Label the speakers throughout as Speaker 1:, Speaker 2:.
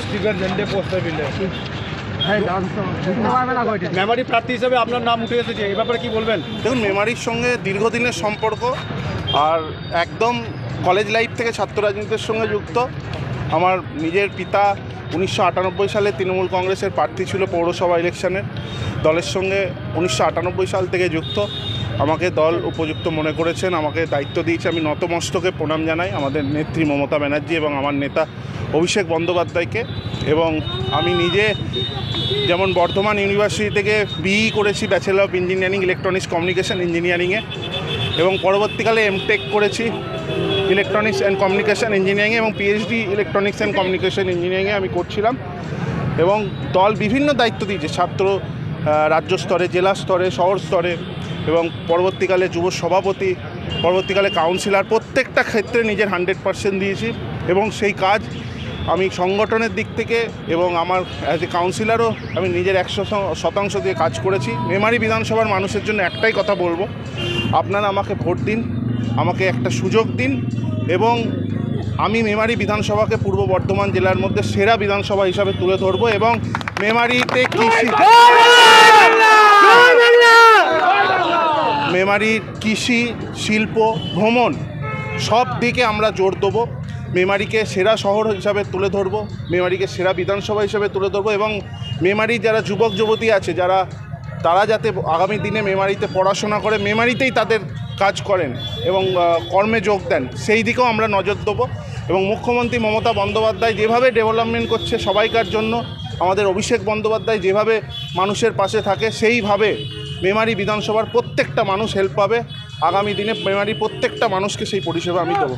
Speaker 1: Sticker ঝান্ডে poster বিলে মেমারি প্রার্থী হিসেবে আপনার নাম উঠে এসেছে, এই ব্যাপারে কি বলবেন?
Speaker 2: দেখুন, মেমারির সঙ্গে দীর্ঘদিনের সম্পর্ক, আর একদম কলেজ লাইফ থেকে ছাত্র রাজনীতির সঙ্গে যুক্ত। আমার নিজের পিতা 1998 সালে তৃণমূল কংগ্রেসের প্রার্থী ছিল পৌরসভা ইলেকশনে। দলের সঙ্গে 1998 সাল থেকে যুক্ত। আমাকে দল উপযুক্ত মনে করেছেন, আমাকে দায়িত্ব দিয়েছে। আমি নতমস্তকে প্রণাম জানাই আমাদের নেত্রী মমতা ব্যানার্জি এবং আমার নেতা অভিষেক বন্দ্যোপাধ্যায়কে। এবং আমি নিজে যেমন বর্ধমান ইউনিভার্সিটি থেকে বিই করেছি, bachelor of engineering electronics communication ইঞ্জিনিয়ারিংয়ে, এবং পরবর্তীকালে এমটেক করেছি ইলেকট্রনিক্স অ্যান্ড কমিউনিকেশন ইঞ্জিনিয়ারিংয়ে, এবং পিএইচডি ইলেকট্রনিক্স অ্যান্ড কমিউনিকেশন ইঞ্জিনিয়ারিংয়ে আমি করছিলাম। এবং দল বিভিন্ন দায়িত্ব দিয়েছে, ছাত্র রাজ্য স্তরে, জেলা স্তরে, শহর স্তরে, এবং পরবর্তীকালে যুব সভাপতি, পরবর্তীকালে কাউন্সিলর, প্রত্যেকটা ক্ষেত্রে নিজের 100% দিয়েছি। এবং সেই কাজ আমি সংগঠনের দিক থেকে এবং আমার অ্যাজ এ কাউন্সিলরও আমি নিজের 100% দিয়ে কাজ করেছি। মেমারি বিধানসভার মানুষের জন্য একটাই কথা বলবো, আপনারা আমাকে ভোট দিন, আমাকে একটা সুযোগ দিন, এবং আমি মেমারি বিধানসভাকে পূর্ব বর্ধমান জেলার মধ্যে সেরা বিধানসভা হিসাবে তুলে ধরবো। এবং মেমারিতে মেমারির কৃষি, শিল্প, ভ্রমণ সব দিকে আমরা জোর দেবো। মেমারিকে সেরা শহর হিসাবে তুলে ধরবো, মেমারিকে সেরা বিধানসভা হিসাবে তুলে ধরবো। এবং মেমারির যারা যুবক যুবতী আছে, তারা যাতে আগামী দিনে মেমারিতে পড়াশোনা করে, মেমারিতেই তাদের কাজ করেন এবং কর্মে যোগ দেন, সেই দিকেও আমরা নজর দেবো। এবং মুখ্যমন্ত্রী মমতা বন্দ্যোপাধ্যায় যেভাবে ডেভেলপমেন্ট করছে সবাইকার জন্য, আমাদের অভিষেক বন্দ্যোপাধ্যায় যেভাবে মানুষের পাশে থাকে, সেইভাবে মেমারি বিধানসভার প্রত্যেকটা মানুষ হেল্প পাবে। আগামী দিনে মেমারি প্রত্যেকটা মানুষকে সেই পরিষেবা আমি দেবো।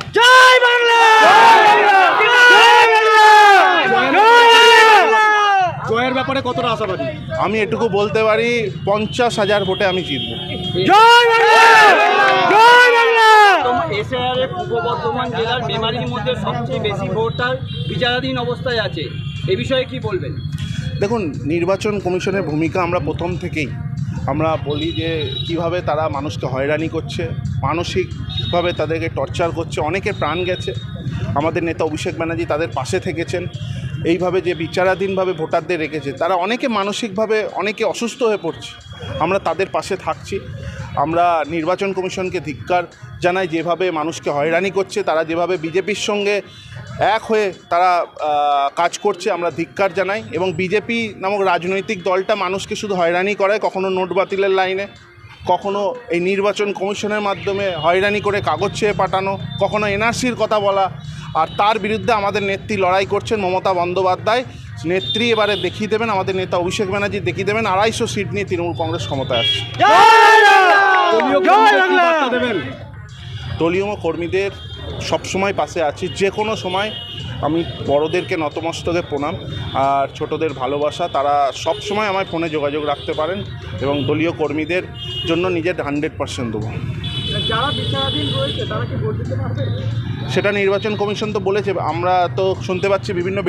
Speaker 1: জয়ের ব্যাপারে কতটা আশাবাদী?
Speaker 2: আমি এটুকু বলতে পারি, 50,000 ভোটে আমি জিতব।
Speaker 3: এসআইআর পূর্ব বর্ধমান জেলার মেমারির মধ্যে সবচেয়ে বেশি ভোটার বিচারাধীন অবস্থায় আছে, এ বিষয়ে কি বলবেন?
Speaker 2: দেখুন, নির্বাচন কমিশনের ভূমিকা আমরা প্রথম থেকেই আমরা বলি যে কীভাবে তারা মানুষকে হয়রানি করছে, মানসিকভাবে তাদেরকে টর্চার করছে, অনেকে প্রাণ গেছে। আমাদের নেতা অভিষেক ব্যানার্জি তাদের পাশে থেকেছেন। এইভাবে যে বিচারাধীনভাবে ভোটারদের রেখেছে, তারা অনেকে মানসিকভাবে অনেকে অসুস্থ হয়ে পড়ছে, আমরা তাদের পাশে থাকছি। আমরা নির্বাচন কমিশনকে ধিক্কার জানাই, যেভাবে মানুষকে হয়রানি করছে, তারা যেভাবে বিজেপির সঙ্গে এক হয়ে তারা কাজ করছে, আমরা ধিক্কার জানাই। এবং বিজেপি নামক রাজনৈতিক দলটা মানুষকে শুধু হয়রানি করে, কখনো নোট বাতিলের লাইনে, কখনো এই নির্বাচন কমিশনের মাধ্যমে হয়রানি করে কাগজ চেয়ে পাঠানো, কখনো এনআরসির কথা বলা। আর তার বিরুদ্ধে আমাদের নেত্রী লড়াই করছেন মমতা বন্দ্যোপাধ্যায়। নেত্রী এবারে দেখিয়ে দেবেন, আমাদের নেতা অভিষেক ব্যানার্জি দেখিয়ে দেবেন 250 সিট নিয়ে তৃণমূল কংগ্রেস ক্ষমতায় আসছে। দলীয় কর্মীদের সবসময় পাশে আছি, যে কোনো সময়। আমি বড়োদেরকে নতমস্তকে প্রণাম, আর ছোটদের ভালোবাসা। তারা সব সময় আমায় ফোনে যোগাযোগ রাখতে পারেন, এবং দলীয় কর্মীদের জন্য নিজের 100% দেবো।
Speaker 3: যারা বিচারাধীন রয়েছে তারা কি ভোট দিতে পারবে?
Speaker 2: সেটা নির্বাচন কমিশন তো বলেছে। আমরা তো শুনতে পাচ্ছি বিভিন্ন